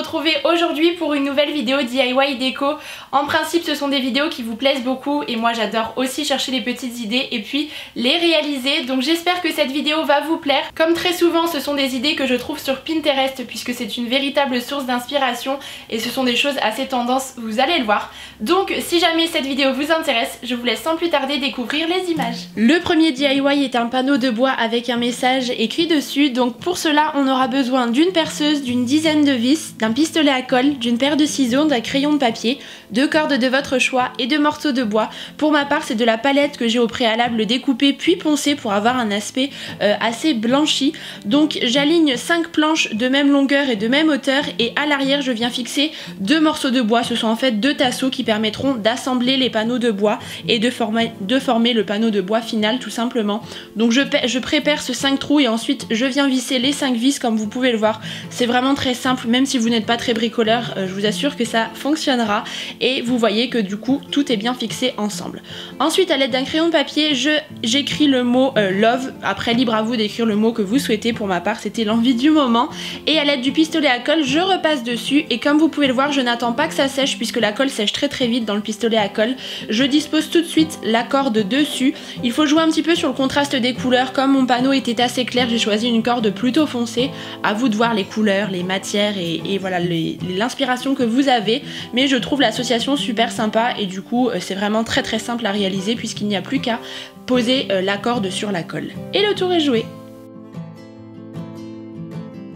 retrouver aujourd'hui pour une nouvelle vidéo DIY déco. En principe ce sont des vidéos qui vous plaisent beaucoup et moi j'adore aussi chercher des petites idées et puis les réaliser. Donc j'espère que cette vidéo va vous plaire. Comme très souvent ce sont des idées que je trouve sur Pinterest puisque c'est une véritable source d'inspiration et ce sont des choses assez tendances, vous allez le voir. Donc si jamais cette vidéo vous intéresse, je vous laisse sans plus tarder découvrir les images. Le premier DIY est un panneau de bois avec un message écrit dessus. Donc pour cela on aura besoin d'une perceuse, d'une dizaine de vis, d'un pistolet à colle, d'une paire de ciseaux, d'un crayon de papier, de cordes de votre choix et de morceaux de bois. Pour ma part c'est de la palette que j'ai au préalable découpée puis poncée pour avoir un aspect assez blanchi. Donc j'aligne 5 planches de même longueur et de même hauteur et à l'arrière je viens fixer 2 morceaux de bois. Ce sont en fait 2 tasseaux qui permettront d'assembler les panneaux de bois et de former le panneau de bois final tout simplement. Donc je prépare ce 5 trous et ensuite je viens visser les 5 vis comme vous pouvez le voir. C'est vraiment très simple, même si vous n'êtes pas très bricoleur, je vous assure que ça fonctionnera et vous voyez que du coup tout est bien fixé ensemble. Ensuite à l'aide d'un crayon de papier j'écris le mot love, après libre à vous d'écrire le mot que vous souhaitez, pour ma part c'était l'envie du moment, et à l'aide du pistolet à colle je repasse dessus et comme vous pouvez le voir je n'attends pas que ça sèche puisque la colle sèche très vite dans le pistolet à colle. Je dispose tout de suite la corde dessus. Il faut jouer un petit peu sur le contraste des couleurs. Comme mon panneau était assez clair, j'ai choisi une corde plutôt foncée. À vous de voir les couleurs, les matières et voilà l'inspiration que vous avez. Mais je trouve l'association super sympa et du coup c'est vraiment très simple à réaliser puisqu'il n'y a plus qu'à poser la corde sur la colle. Et le tour est joué.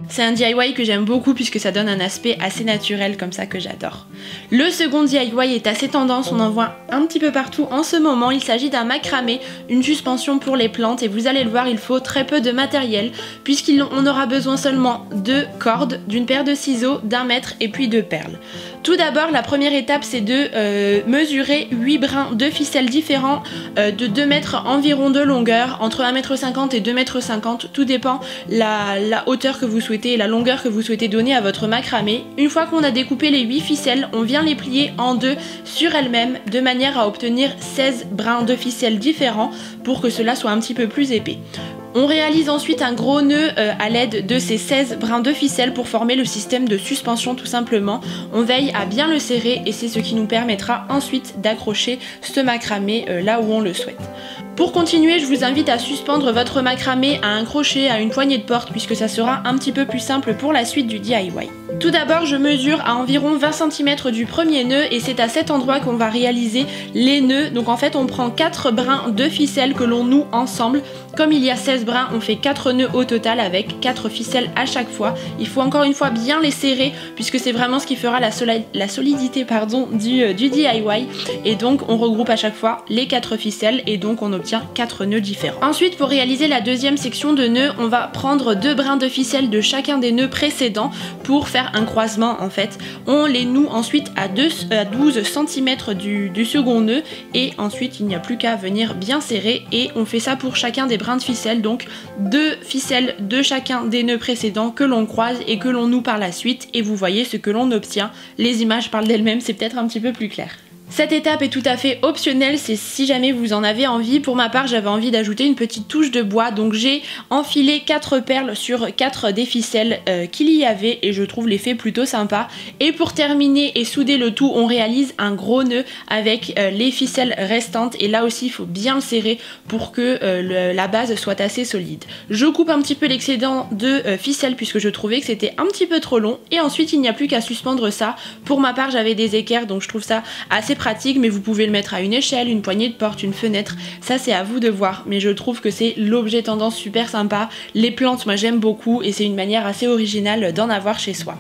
C'est un DIY que j'aime beaucoup puisque ça donne un aspect assez naturel comme ça que j'adore. Le second DIY est assez tendance, on en voit un petit peu partout en ce moment. Il s'agit d'un macramé, une suspension pour les plantes et vous allez le voir il faut très peu de matériel puisqu'on aura besoin seulement de cordes, d'une paire de ciseaux, d'un mètre et puis de perles. Tout d'abord la première étape c'est de mesurer 8 brins de ficelle différents de 2 mètres environ de longueur, entre 1,50 m et 2,50 m, tout dépend la hauteur que vous souhaitez et la longueur que vous souhaitez donner à votre macramé. Une fois qu'on a découpé les 8 ficelles, on vient les plier en deux sur elles-mêmes de manière à obtenir 16 brins de ficelle différents pour que cela soit un petit peu plus épais. On réalise ensuite un gros nœud à l'aide de ces 16 brins de ficelle pour former le système de suspension tout simplement. On veille à bien le serrer et c'est ce qui nous permettra ensuite d'accrocher ce macramé là où on le souhaite. Pour continuer, je vous invite à suspendre votre macramé à un crochet, à une poignée de porte puisque ça sera un petit peu plus simple pour la suite du DIY. Tout d'abord, je mesure à environ 20 cm du premier nœud et c'est à cet endroit qu'on va réaliser les nœuds. Donc en fait, on prend 4 brins de ficelle que l'on noue ensemble. Comme il y a 16 brins, on fait 4 nœuds au total avec 4 ficelles à chaque fois. Il faut encore une fois bien les serrer puisque c'est vraiment ce qui fera la solidité du DIY. Et donc on regroupe à chaque fois les 4 ficelles et donc on obtient 4 nœuds différents. Ensuite, pour réaliser la deuxième section de nœuds, on va prendre 2 brins de ficelle de chacun des nœuds précédents pour faire un croisement en fait. On les noue ensuite à 12 cm du second nœud et ensuite il n'y a plus qu'à venir bien serrer et on fait ça pour chacun des brins de ficelle, donc 2 ficelles de chacun des nœuds précédents que l'on croise et que l'on noue par la suite et vous voyez ce que l'on obtient. Les images parlent d'elles-mêmes, c'est peut-être un petit peu plus clair. Cette étape est tout à fait optionnelle, c'est si jamais vous en avez envie. Pour ma part j'avais envie d'ajouter une petite touche de bois, donc j'ai enfilé 4 perles sur 4 des ficelles qu'il y avait et je trouve l'effet plutôt sympa. Et pour terminer et souder le tout, on réalise un gros nœud avec les ficelles restantes et là aussi il faut bien le serrer pour que la base soit assez solide. Je coupe un petit peu l'excédent de ficelle puisque je trouvais que c'était un petit peu trop long et ensuite il n'y a plus qu'à suspendre ça. Pour ma part j'avais des équerres donc je trouve ça assez pratique, mais vous pouvez le mettre à une échelle, une poignée de porte, une fenêtre, ça c'est à vous de voir, mais je trouve que c'est l'objet tendance super sympa. Les plantes moi j'aime beaucoup et c'est une manière assez originale d'en avoir chez soi.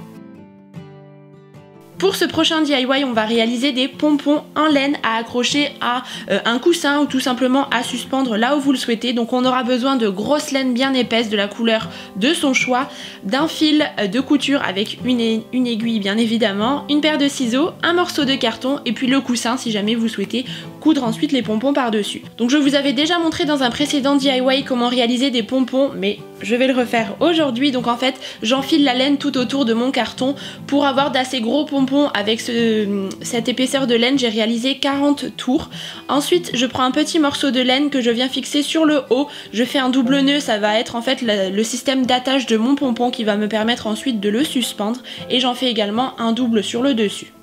Pour ce prochain DIY, on va réaliser des pompons en laine à accrocher à un coussin ou tout simplement à suspendre là où vous le souhaitez. Donc on aura besoin de grosses laines bien épaisses de la couleur de son choix, d'un fil de couture avec une aiguille bien évidemment, une paire de ciseaux, un morceau de carton et puis le coussin si jamais vous souhaitez coudre ensuite les pompons par dessus. Donc je vous avais déjà montré dans un précédent DIY comment réaliser des pompons, mais je vais le refaire aujourd'hui. Donc en fait j'enfile la laine tout autour de mon carton pour avoir d'assez gros pompons. Avec cette épaisseur de laine j'ai réalisé 40 tours. Ensuite je prends un petit morceau de laine que je viens fixer sur le haut, je fais un double nœud, ça va être en fait le système d'attache de mon pompon qui va me permettre ensuite de le suspendre, et j'en fais également un double sur le dessus.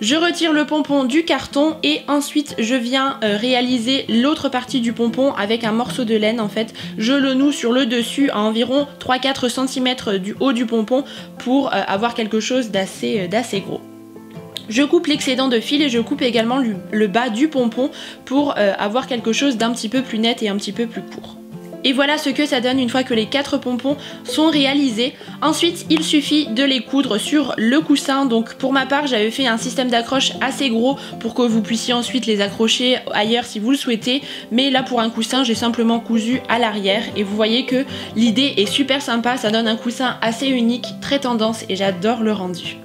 Je retire le pompon du carton et ensuite je viens réaliser l'autre partie du pompon avec un morceau de laine. En fait je le noue sur le dessus à environ 3-4 cm du haut du pompon pour avoir quelque chose d'assez gros. Je coupe l'excédent de fil et je coupe également le bas du pompon pour avoir quelque chose d'un petit peu plus net et un petit peu plus court. Et voilà ce que ça donne une fois que les 4 pompons sont réalisés. Ensuite il suffit de les coudre sur le coussin. Donc pour ma part j'avais fait un système d'accroche assez gros pour que vous puissiez ensuite les accrocher ailleurs si vous le souhaitez. Mais là pour un coussin j'ai simplement cousu à l'arrière et vous voyez que l'idée est super sympa. Ça donne un coussin assez unique, très tendance, et j'adore le rendu.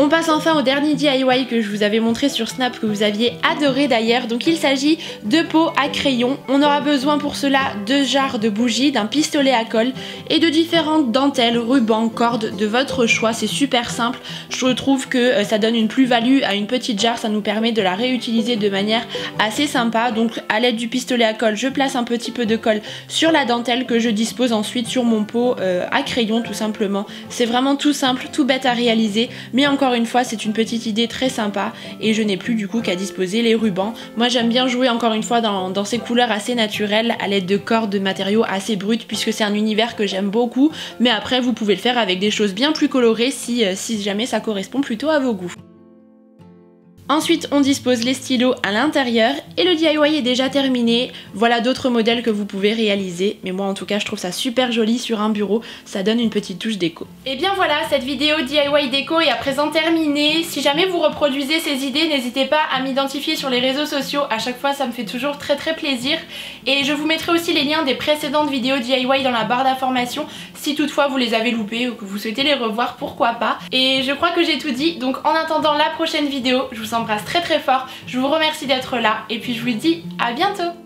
On passe enfin au dernier DIY que je vous avais montré sur Snap, que vous aviez adoré d'ailleurs. Donc il s'agit de pots à crayon. On aura besoin pour cela de jarres de bougies, d'un pistolet à colle et de différentes dentelles, rubans, cordes de votre choix. C'est super simple. Je trouve que ça donne une plus-value à une petite jarre. Ça nous permet de la réutiliser de manière assez sympa. Donc à l'aide du pistolet à colle, je place un petit peu de colle sur la dentelle que je dispose ensuite sur mon pot à crayon tout simplement. C'est vraiment tout simple, tout bête à réaliser, mais encore une fois c'est une petite idée très sympa et je n'ai plus du coup qu'à disposer les rubans. Moi j'aime bien jouer encore une fois dans ces couleurs assez naturelles à l'aide de cordes, de matériaux assez bruts, puisque c'est un univers que j'aime beaucoup, mais après vous pouvez le faire avec des choses bien plus colorées si jamais ça correspond plutôt à vos goûts. Ensuite on dispose les stylos à l'intérieur et le DIY est déjà terminé. Voilà d'autres modèles que vous pouvez réaliser, mais moi en tout cas je trouve ça super joli sur un bureau, ça donne une petite touche déco. Et bien voilà, cette vidéo DIY déco est à présent terminée. Si jamais vous reproduisez ces idées, n'hésitez pas à m'identifier sur les réseaux sociaux, à chaque fois ça me fait toujours très plaisir. Et je vous mettrai aussi les liens des précédentes vidéos DIY dans la barre d'informations si toutefois vous les avez loupées ou que vous souhaitez les revoir, pourquoi pas. Et je crois que j'ai tout dit, donc en attendant la prochaine vidéo, je vous embrasse très fort, je vous remercie d'être là et puis je vous dis à bientôt.